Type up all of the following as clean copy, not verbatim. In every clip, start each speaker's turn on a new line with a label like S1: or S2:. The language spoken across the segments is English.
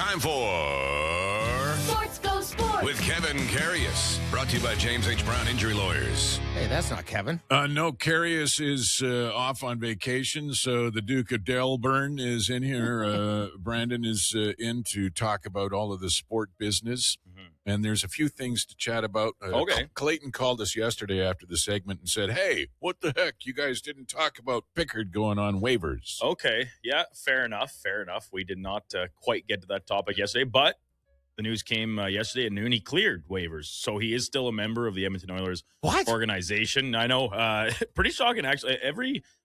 S1: time for
S2: Sports Go Sports
S1: with Kevin Carius. Brought to you by James H. Brown Injury Lawyers.
S3: Hey, that's not Kevin.
S4: No, Carius is off on vacation, so the Duke of Delburn is in here. Brandon is in to talk about all of the sport business, and there's a few things to chat about.
S5: Okay.
S4: Clayton called us yesterday after the segment and said, hey, what the heck? You guys didn't talk about Pickard going on waivers.
S5: Okay, yeah, fair enough. We did not quite get to that topic yesterday, but the news came yesterday at noon. He cleared waivers, so he is still a member of the Edmonton Oilers organization. I know, pretty shocking, actually.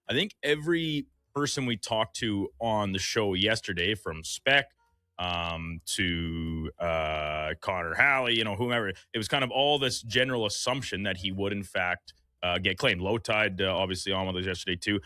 S5: I think every person we talked to on the show yesterday, from Speck to Connor Halley, whomever, it was kind of all this general assumption that he would, in fact, get claimed. Low Tide, obviously, on with us yesterday, too.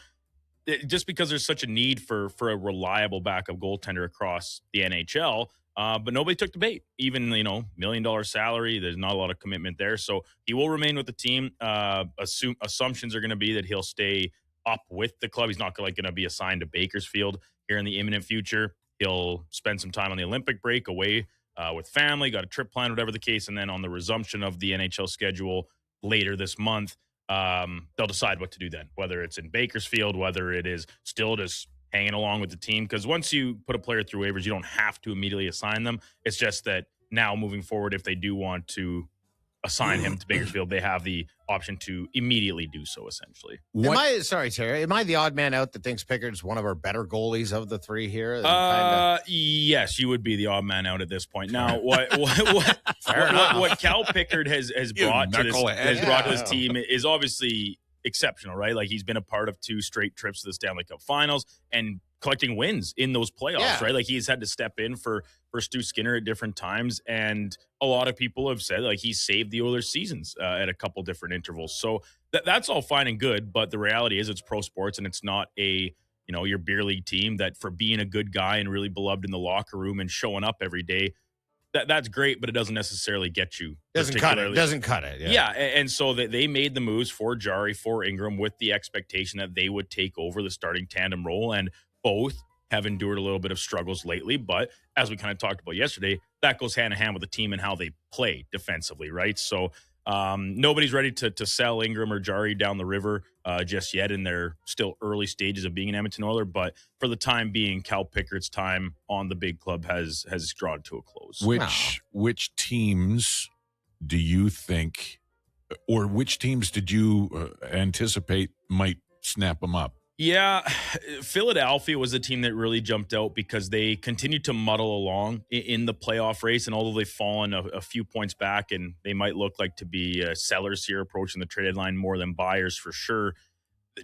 S5: Just because there's such a need for a reliable backup goaltender across the NHL, but nobody took the bait. Even, $1 million salary, there's not a lot of commitment there. So he will remain with the team. Assumptions are going to be that he'll stay up with the club. He's not going to be assigned to Bakersfield here in the imminent future. He'll spend some time on the Olympic break away with family, got a trip planned, whatever the case. And then on the resumption of the NHL schedule later this month, they'll decide what to do then, whether it's in Bakersfield, whether it is still just hanging along with the team. Because once you put a player through waivers, you don't have to immediately assign them. It's just that now moving forward, if they do want to assign him to Bakersfield, they have the option to immediately do so, essentially.
S3: Sorry, Terry. Am I the odd man out that thinks Pickard's one of our better goalies of the three here?
S5: Yes, you would be the odd man out at this point. Now, what Cal Pickard has brought to this team is obviously exceptional, right? Like, he's been a part of 2 straight trips to the Stanley Cup Finals and collecting wins in those playoffs, right? Like, he's had to step in for Stu Skinner at different times, and a lot of people have said, like, he's saved the Oilers seasons at a couple different intervals. So that's all fine and good, but the reality is it's pro sports, and it's not your beer league team that, for being a good guy and really beloved in the locker room and showing up every day, that's great, but it doesn't necessarily get you.
S3: Doesn't cut it.
S5: Yeah, and so they made the moves for Jari, for Ingram, with the expectation that they would take over the starting tandem role, and both have endured a little bit of struggles lately. But as we kind of talked about yesterday, that goes hand in hand with the team and how they play defensively, right? So nobody's ready to sell Ingram or Jari down the river just yet, in their still early stages of being an Edmonton Oiler. But for the time being, Cal Pickard's time on the big club has drawn to a close.
S4: Which teams do you think, or which teams did you anticipate might snap him up?
S5: Yeah, Philadelphia was a team that really jumped out because they continued to muddle along in the playoff race. And although they've fallen a few points back and they might look like to be sellers here approaching the trade deadline more than buyers for sure,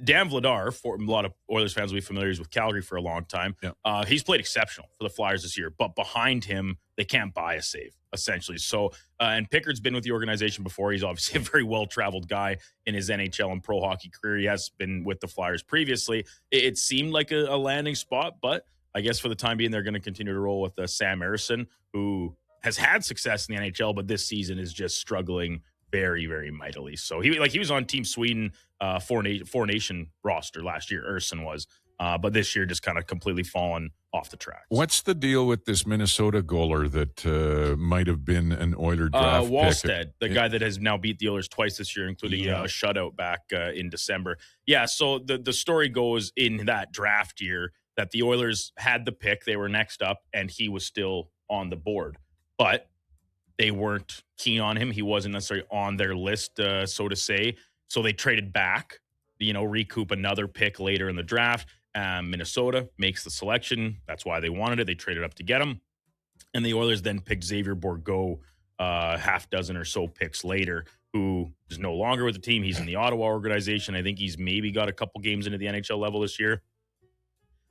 S5: Dan Vladar, for a lot of Oilers fans will be familiar with Calgary for a long time. Yeah. He's played exceptional for the Flyers this year, but behind him, they can't buy a save, essentially. So, and Pickard's been with the organization before. He's obviously a very well-traveled guy in his NHL and pro hockey career. He has been with the Flyers previously. It seemed like a landing spot, but I guess for the time being, they're going to continue to roll with Sam Ersson, who has had success in the NHL, but this season is just struggling very, very mightily. So he was on Team Sweden Four Nation roster last year, Ersson was. But this year just kind of completely fallen off the tracks.
S4: What's the deal with this Minnesota goaler that might have been an Oiler draft
S5: Wallstead,
S4: pick?
S5: the guy that has now beat the Oilers twice this year, including a shutout back in December. Yeah, so the story goes in that draft year that the Oilers had the pick. They were next up, and he was still on the board. But they weren't keen on him. He wasn't necessarily on their list, so to say. So they traded back, recoup another pick later in the draft. Minnesota makes the selection. That's why they wanted it. They traded up to get him. And the Oilers then picked Xavier Bourgault half dozen or so picks later, who is no longer with the team. He's in the Ottawa organization. I think he's maybe got a couple games into the NHL level this year.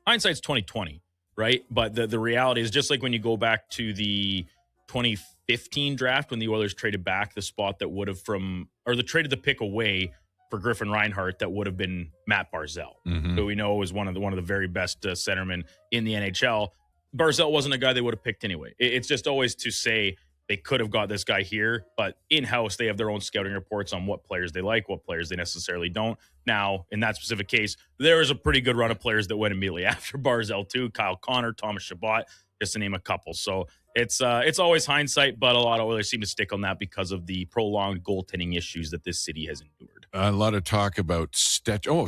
S5: Hindsight's 2020, right? But the reality is, just like when you go back to the 2015 draft when the Oilers traded back the spot that would have they traded the pick away for Griffin Reinhart that would have been Matt Barzal, who we know is one of the very best centermen in the NHL. Barzal wasn't a guy they would have picked anyway. It's just always to say they could have got this guy here, but in-house they have their own scouting reports on what players they like, what players they necessarily don't. Now, in that specific case, there was a pretty good run of players that went immediately after Barzal too. Kyle Connor, Thomas Chabot. just to name a couple. So it's always hindsight, but a lot of Oilers seem to stick on that because of the prolonged goaltending issues that this city has endured.
S4: A lot of talk about Stetcher.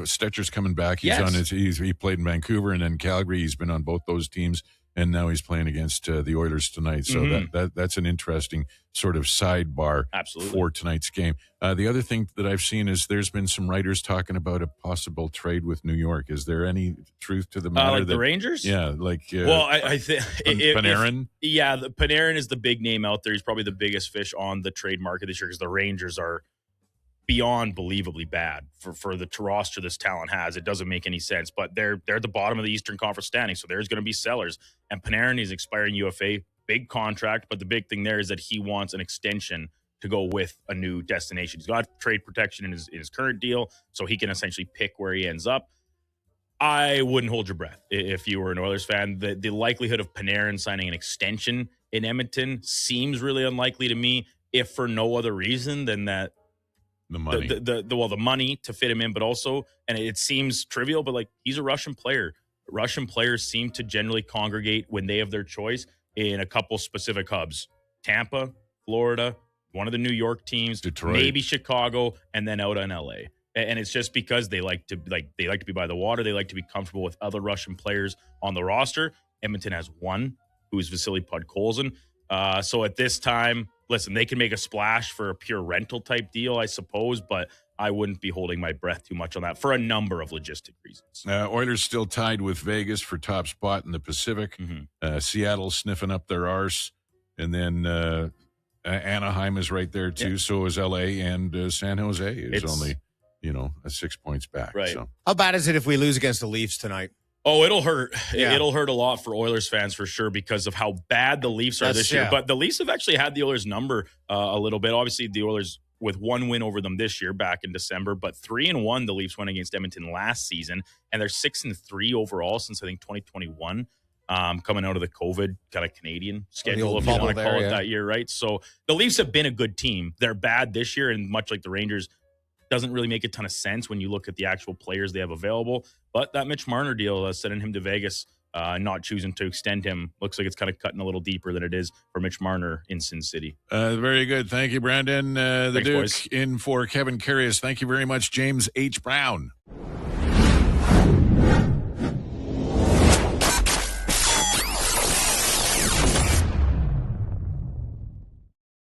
S4: Stetcher's coming back. He played in Vancouver and then Calgary. He's been on both those teams, and now he's playing against the Oilers tonight. So that's an interesting sort of sidebar for tonight's game. The other thing that I've seen is there's been some writers talking about a possible trade with New York. Is there any truth to the matter?
S5: Like the Rangers?
S4: Yeah,
S5: I think
S4: Panarin.
S5: Panarin is the big name out there. He's probably the biggest fish on the trade market this year because the Rangers are beyond believably bad for the roster this talent has. It doesn't make any sense, but they're at the bottom of the Eastern Conference standing, so there's going to be sellers. And Panarin is expiring UFA, big contract, but the big thing there is that he wants an extension to go with a new destination. He's got trade protection in his current deal, so he can essentially pick where he ends up. I wouldn't hold your breath if you were an Oilers fan. The likelihood of Panarin signing an extension in Edmonton seems really unlikely to me, if for no other reason than that
S4: the money.
S5: The money to fit him in, but also, and it seems trivial, but like, he's a Russian player. Russian players seem to generally congregate when they have their choice in a couple specific hubs: Tampa, Florida, one of the New York teams,
S4: Detroit,
S5: maybe Chicago, and then out in LA. And it's just because they like to be by the water. They like to be comfortable with other Russian players on the roster. Edmonton has one, who is Vasily Podkolzin. So at this time, listen, they can make a splash for a pure rental type deal, I suppose, but I wouldn't be holding my breath too much on that for a number of logistic reasons.
S4: Oilers still tied with Vegas for top spot in the Pacific. Seattle sniffing up their arse. And then Anaheim is right there, too. Yeah. So is L.A. and San Jose is only, 6 points back.
S5: Right.
S4: So.
S3: How bad is it if we lose against the Leafs tonight?
S5: Oh, it'll hurt. Yeah. It'll hurt a lot for Oilers fans for sure because of how bad the Leafs are this year. But the Leafs have actually had the Oilers number a little bit. Obviously, the Oilers with one win over them this year back in December, but 3-1 the Leafs went against Edmonton last season, and they're 6-3 overall since I think 2021. Coming out of the COVID kind of Canadian schedule, if you want to call it that year, right? So the Leafs have been a good team. They're bad this year, and much like the Rangers, doesn't really make a ton of sense when you look at the actual players they have available. But that Mitch Marner deal, sending him to Vegas, not choosing to extend him, looks like it's kind of cutting a little deeper than it is for Mitch Marner in Sin City.
S4: Very good. Thank you, Brandon.
S5: Thanks,
S4: Duke
S5: boys.
S4: in for Kevin Curious. Thank you very much, James H. Brown.